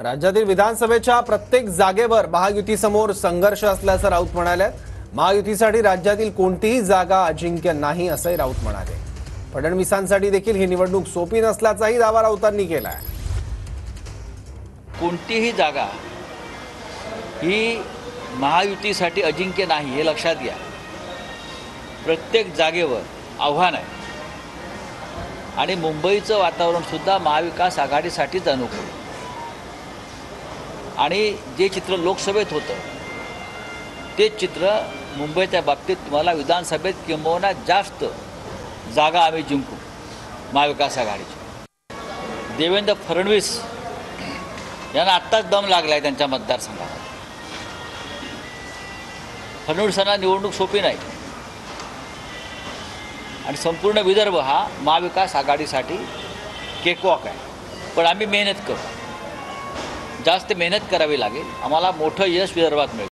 राज्यातील विधानसभेच्या प्रत्येक जागेवर महायुतीसमोर संघर्ष असल्याचं राऊत म्हणाले। महायुतीसाठी राज्यातील कोणतीही जागा अजिंक्य नाही असंही राऊत म्हणाले। फडणवीसांसाठी देखील ही निवडणूक सोपी नसल्याचाही दावा राऊतांनी केला आहे। कोणतीही जागा ही महायुतीसाठी अजिंक्य नाही हे लक्षात घ्या। प्रत्येक जागेवर आव्हान आहे आणि मुंबईचं वातावरण सुद्धा महाविकास आघाडीसाठीच अनुकूल। आणि जे चित्र लोकसभेत होतं ते चित्र मुंबईच्या बाबतीत तुम्हाला विधानसभेत किंबहुना जास्त जागा आम्ही जिंकू महाविकास आघाडीची। देवेंद्र फडणवीस यांना आत्ताच दम लागला आहे त्यांच्या मतदारसंघात। फडणवीसांना निवडणूक सोपी नाही आणि संपूर्ण विदर्भ हा महाविकास आघाडीसाठी केकवॉक आहे। पण आम्ही मेहनत करू, जास्त मेहनत करावी लागेल, आम्हाला मोठं यश विदर्भात मिळेल।